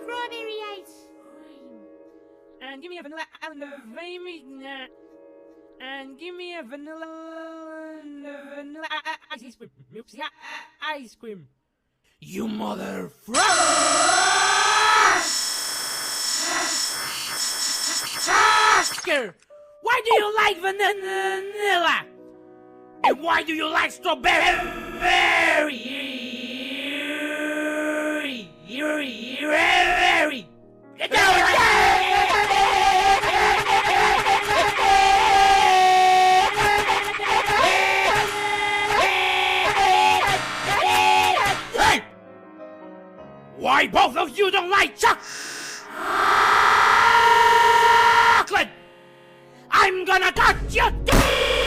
strawberry ice cream. And give me a vanilla and give me a vanilla ice cream. Oopsie, ice cream. You mother fucker! Why do you like vanilla? And why do you like strawberry? Why both of you don't like chocolate? I'm gonna cut your teeth!